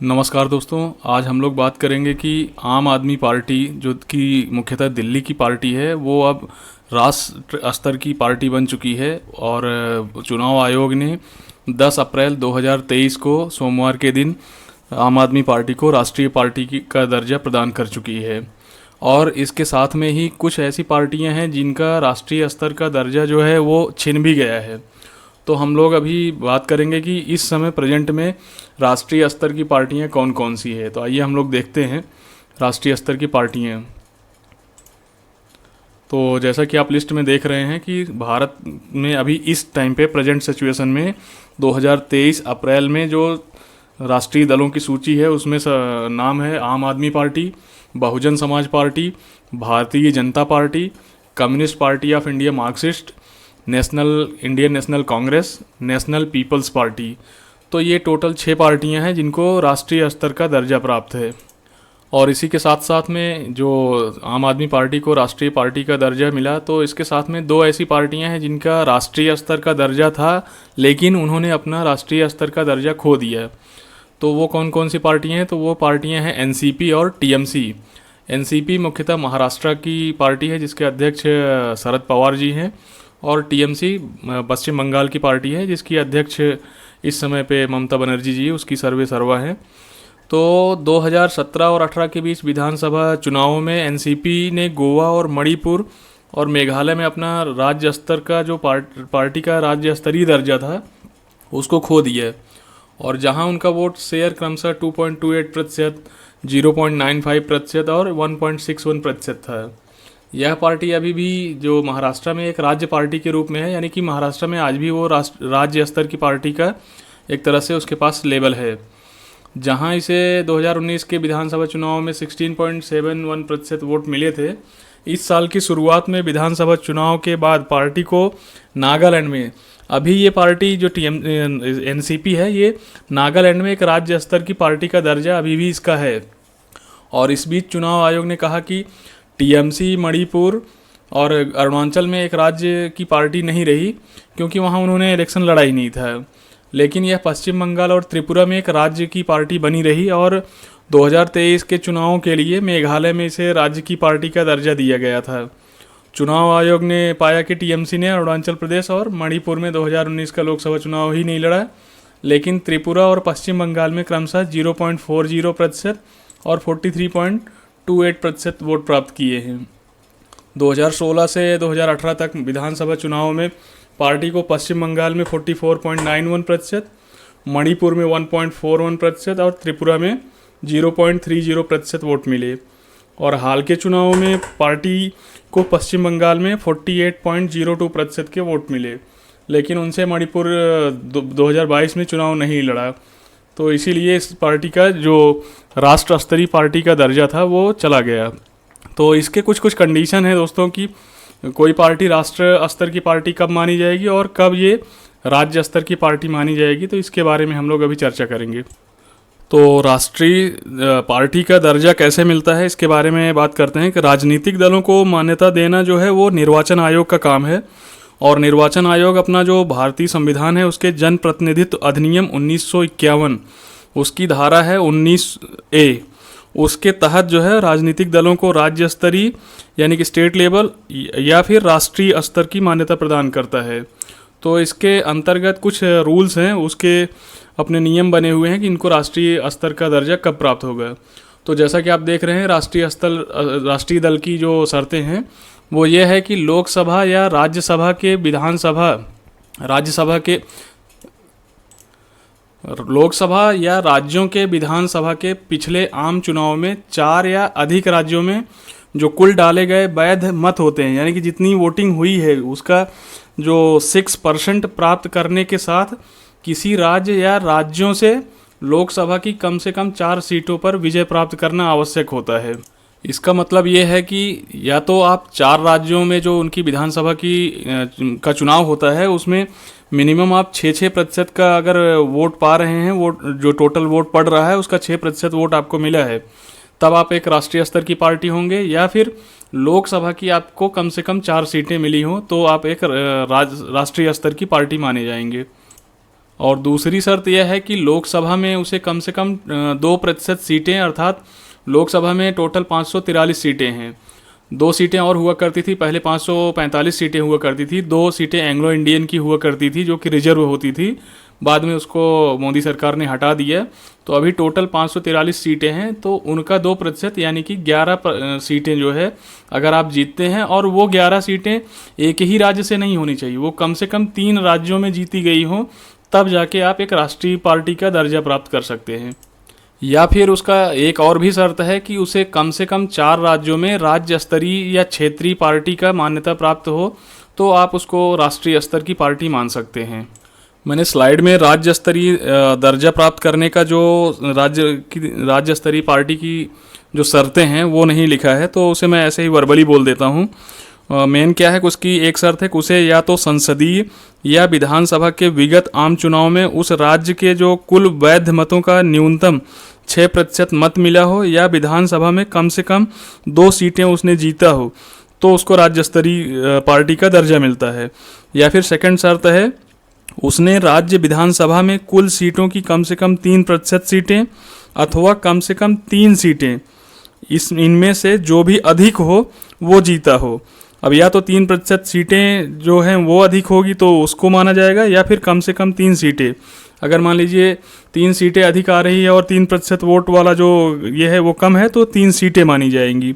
नमस्कार दोस्तों। आज हम लोग बात करेंगे कि आम आदमी पार्टी जो कि मुख्यतः दिल्ली की पार्टी है वो अब राष्ट्र स्तर की पार्टी बन चुकी है और चुनाव आयोग ने 10 अप्रैल 2023 को सोमवार के दिन आम आदमी पार्टी को राष्ट्रीय पार्टी का दर्जा प्रदान कर चुकी है। और इसके साथ में ही कुछ ऐसी पार्टियां हैं जिनका राष्ट्रीय स्तर का दर्जा जो है वो छिन भी गया है। तो हम लोग अभी बात करेंगे कि इस समय प्रेजेंट में राष्ट्रीय स्तर की पार्टियां कौन कौन सी है। तो आइए हम लोग देखते हैं राष्ट्रीय स्तर की पार्टियां। तो जैसा कि आप लिस्ट में देख रहे हैं कि भारत में अभी इस टाइम पे प्रेजेंट सिचुएशन में 2023 अप्रैल में जो राष्ट्रीय दलों की सूची है उसमें नाम है आम आदमी party, Bahujan Samaj Party, Bharatiya Janata Party, Communist Party of India Marxist, Indian National Congress, National People's Party. तो ये टोटल 6 पार्टियां हैं जिनको राष्ट्रीय स्तर का दर्जा प्राप्त है। और इसी के साथ साथ में जो आम आदमी पार्टी को राष्ट्रीय पार्टी का दर्जा मिला, तो इसके साथ में 2 ऐसी पार्टियां हैं जिनका राष्ट्रीय स्तर का दर्जा था लेकिन उन्होंने अपना राष्ट्रीय स्तर का दर्जा खो दिया। तो वो कौन कौन सी पार्टियां हैं? तो वो पार्टियां हैं एनसीपी और टीएमसी। एनसीपी मुख्यतः महाराष्ट्र की पार्टी है जिसके अध्यक्ष शरद पवार जी हैं, और टीएमसी पश्चिम बंगाल की पार्टी है जिसकी अध्यक्ष इस समय पे ममता बनर्जी जी उसकी सर्वे सर्वा है। तो 2017 और 18 के बीच विधानसभा चुनावों में एनसीपी ने गोवा और मणिपुर और मेघालय में अपना राज्य स्तर का जो पार्टी का राज्य स्तरीय दर्जा था उसको खो दिया है। और जहां उनका वोट शेयर क्रमशः 2.28%, 0.95% और 1.61% था। यह पार्टी अभी भी जो महाराष्ट्र में एक राज्य पार्टी के रूप में है, यानी कि महाराष्ट्र में आज भी वो राज्य स्तर की पार्टी का एक तरह से उसके पास लेवल है। जहां इसे 2019 के विधानसभा चुनाव में 16.71% वोट मिले थे। इस साल की शुरुआत में विधानसभा चुनाव के बाद पार्टी को नागालैंड में, अभी ये पार्टी जो एनसीपी है ये नागालैंड में एक राज्य स्तर की पार्टी का दर्जा अभी भी इसका है। और इस बीच चुनाव आयोग ने कहा कि टीएमसी मणिपुर और अरुणाचल में एक राज्य की पार्टी नहीं रही क्योंकि वहाँ उन्होंने इलेक्शन लड़ा ही नहीं था, लेकिन यह पश्चिम बंगाल और त्रिपुरा में एक राज्य की पार्टी बनी रही। और 2023 के चुनावों के लिए मेघालय में इसे राज्य की पार्टी का दर्जा दिया गया था। चुनाव आयोग ने पाया कि टीएमसी ने अरुणाचल प्रदेश और मणिपुर में 2019 का लोकसभा चुनाव ही नहीं लड़ा, लेकिन त्रिपुरा और पश्चिम बंगाल में क्रमशः 0.40% और 43.28% वोट प्राप्त किए हैं। 2016 से 2018 तक विधानसभा चुनाव में पार्टी को पश्चिम बंगाल में 44.91%, मणिपुर में 1.41% और त्रिपुरा में 0.30% वोट मिले। और हाल के चुनाव में पार्टी को पश्चिम बंगाल में 48.02% के वोट मिले, लेकिन उनसे मणिपुर 2022 में चुनाव नहीं लड़ा। तो इसीलिए इस पार्टी का जो राष्ट्र स्तरीय पार्टी का दर्जा था वो चला गया। तो इसके कुछ कुछ कंडीशन है दोस्तों कि कोई पार्टी राष्ट्र स्तर की पार्टी कब मानी जाएगी और कब ये राज्य स्तर की पार्टी मानी जाएगी, तो इसके बारे में हम लोग अभी चर्चा करेंगे। तो राष्ट्रीय पार्टी का दर्जा कैसे मिलता है इसके बारे में बात करते हैं कि राजनीतिक दलों को मान्यता देना जो है वो निर्वाचन आयोग का काम है। और निर्वाचन आयोग अपना जो भारतीय संविधान है उसके जन प्रतिनिधित्व अधिनियम 1951 उसकी धारा है 19A, उसके तहत जो है राजनीतिक दलों को राज्य स्तरीय यानी कि स्टेट लेवल या फिर राष्ट्रीय स्तर की मान्यता प्रदान करता है। तो इसके अंतर्गत कुछ रूल्स हैं, उसके अपने नियम बने हुए हैं कि इनको राष्ट्रीय स्तर का दर्जा कब प्राप्त होगा। तो जैसा कि आप देख रहे हैं राष्ट्रीय दल की जो शर्तें हैं वो ये है कि लोकसभा या राज्यसभा के लोकसभा या राज्यों के विधानसभा के पिछले आम चुनाव में 4 या अधिक राज्यों में जो कुल डाले गए वैध मत होते हैं, यानी कि जितनी वोटिंग हुई है उसका जो 6% प्राप्त करने के साथ किसी राज्य या राज्यों से लोकसभा की कम से कम 4 सीटों पर विजय प्राप्त करना आवश्यक होता है। इसका मतलब ये है कि या तो आप 4 राज्यों में जो उनकी विधानसभा का चुनाव होता है उसमें मिनिमम आप 6% का अगर वोट पा रहे हैं, वोट जो टोटल वोट पड़ रहा है उसका 6% वोट आपको मिला है, तब आप एक राष्ट्रीय स्तर की पार्टी होंगे। या फिर लोकसभा की आपको कम से कम 4 सीटें मिली हों तो आप एक राष्ट्रीय स्तर की पार्टी माने जाएंगे। और दूसरी शर्त यह है कि लोकसभा में उसे कम से कम 2% सीटें, अर्थात लोकसभा में टोटल 543 सीटें हैं, 2 सीटें और हुआ करती थी, पहले 545 सीटें हुआ करती थी, 2 सीटें एंग्लो इंडियन की हुआ करती थी जो कि रिजर्व होती थी, बाद में उसको मोदी सरकार ने हटा दिया। तो अभी टोटल 543 सीटें हैं, तो उनका 2% यानी कि 11 सीटें जो है अगर आप जीतते हैं, और वो 11 सीटें एक ही राज्य से नहीं होनी चाहिए, वो कम से कम 3 राज्यों में जीती गई हों, तब जाके आप एक राष्ट्रीय पार्टी का दर्जा प्राप्त कर सकते हैं। या फिर उसका एक और भी शर्त है कि उसे कम से कम 4 राज्यों में राज्य स्तरीय या क्षेत्रीय पार्टी का मान्यता प्राप्त हो, तो आप उसको राष्ट्रीय स्तर की पार्टी मान सकते हैं। मैंने स्लाइड में राज्य स्तरीय दर्जा प्राप्त करने का जो राज्य स्तरीय पार्टी की जो शर्तें हैं वो नहीं लिखा है, तो उसे मैं ऐसे ही वर्बली बोल देता हूँ। मेन क्या है कि उसकी एक शर्त है कि उसे या तो संसदीय या विधानसभा के विगत आम चुनाव में उस राज्य के जो कुल वैध मतों का न्यूनतम 6% मत मिला हो, या विधानसभा में कम से कम 2 सीटें उसने जीता हो, तो उसको राज्य स्तरीय पार्टी का दर्जा मिलता है। या फिर सेकंड शर्त है उसने राज्य विधानसभा में कुल सीटों की कम से कम 3% सीटें अथवा कम से कम 3 सीटें इनमें से जो भी अधिक हो वो जीता हो। अब या तो 3% सीटें जो हैं वो अधिक होगी तो उसको माना जाएगा, या फिर कम से कम 3 सीटें, अगर मान लीजिए 3 सीटें अधिक आ रही है और 3% वोट वाला जो ये है वो कम है, तो 3 सीटें मानी जाएंगी,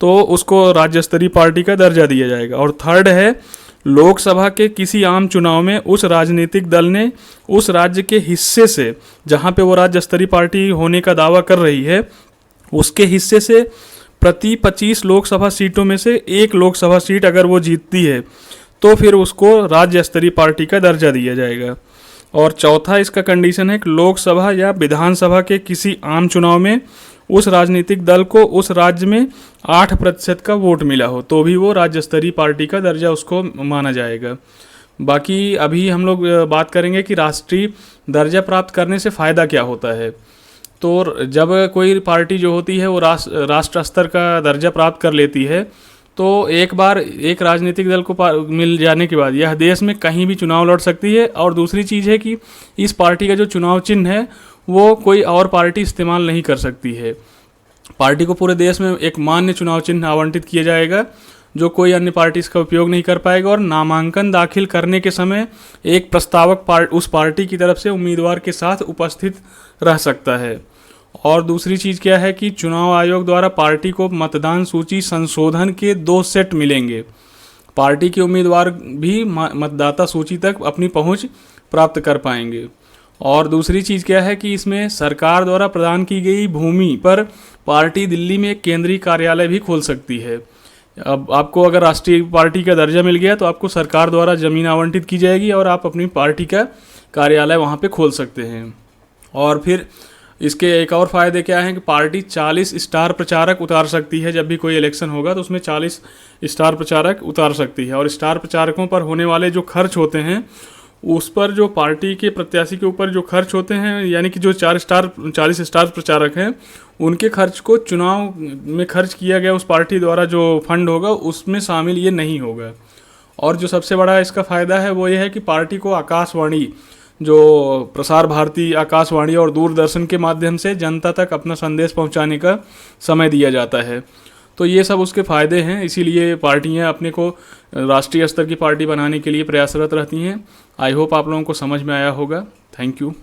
तो उसको राज्य स्तरीय पार्टी का दर्जा दिया जाएगा। और थर्ड है लोकसभा के किसी आम चुनाव में उस राजनीतिक दल ने उस राज्य के हिस्से से, जहाँ पे वो राज्य स्तरीय पार्टी होने का दावा कर रही है, उसके हिस्से से प्रति 25 लोकसभा सीटों में से 1 लोकसभा सीट अगर वो जीतती है, तो फिर उसको राज्य स्तरीय पार्टी का दर्जा दिया जाएगा। और चौथा इसका कंडीशन है कि लोकसभा या विधानसभा के किसी आम चुनाव में उस राजनीतिक दल को उस राज्य में 8% का वोट मिला हो, तो भी वो राज्य स्तरीय पार्टी का दर्जा उसको माना जाएगा। बाकी अभी हम लोग बात करेंगे कि राष्ट्रीय दर्जा प्राप्त करने से फ़ायदा क्या होता है। तो जब कोई पार्टी जो होती है वो राष्ट्र स्तर का दर्जा प्राप्त कर लेती है, तो एक बार एक राजनीतिक दल को मिल जाने के बाद यह देश में कहीं भी चुनाव लड़ सकती है। और दूसरी चीज़ है कि इस पार्टी का जो चुनाव चिन्ह है वो कोई और पार्टी इस्तेमाल नहीं कर सकती है। पार्टी को पूरे देश में एक मान्य चुनाव चिन्ह आवंटित किया जाएगा जो कोई अन्य पार्टी इसका उपयोग नहीं कर पाएगा, और नामांकन दाखिल करने के समय एक प्रस्तावक उस पार्टी की तरफ से उम्मीदवार के साथ उपस्थित रह सकता है। और दूसरी चीज़ क्या है कि चुनाव आयोग द्वारा पार्टी को मतदान सूची संशोधन के 2 सेट मिलेंगे। पार्टी के उम्मीदवार भी मतदाता सूची तक अपनी पहुंच प्राप्त कर पाएंगे। और दूसरी चीज़ क्या है कि इसमें सरकार द्वारा प्रदान की गई भूमि पर पार्टी दिल्ली में एक केंद्रीय कार्यालय भी खोल सकती है। अब आपको अगर राष्ट्रीय पार्टी का दर्जा मिल गया तो आपको सरकार द्वारा ज़मीन आवंटित की जाएगी और आप अपनी पार्टी का कार्यालय वहाँ पे खोल सकते हैं। और फिर इसके एक और फ़ायदे क्या हैं कि पार्टी 40 स्टार प्रचारक उतार सकती है। जब भी कोई इलेक्शन होगा तो उसमें 40 स्टार प्रचारक उतार सकती है। और स्टार प्रचारकों पर होने वाले जो खर्च होते हैं उस पर जो पार्टी के प्रत्याशी के ऊपर जो खर्च होते हैं, यानी कि जो 40 स्टार प्रचारक हैं उनके खर्च को चुनाव में खर्च किया गया उस पार्टी द्वारा जो फंड होगा उसमें शामिल ये नहीं होगा। और जो सबसे बड़ा इसका फ़ायदा है वो ये है कि पार्टी को आकाशवाणी, जो प्रसार भारती, आकाशवाणी और दूरदर्शन के माध्यम से जनता तक अपना संदेश पहुंचाने का समय दिया जाता है। तो ये सब उसके फ़ायदे हैं, इसीलिए पार्टियां अपने को राष्ट्रीय स्तर की पार्टी बनाने के लिए प्रयासरत रहती हैं। आई होप आप लोगों को समझ में आया होगा। Thank you.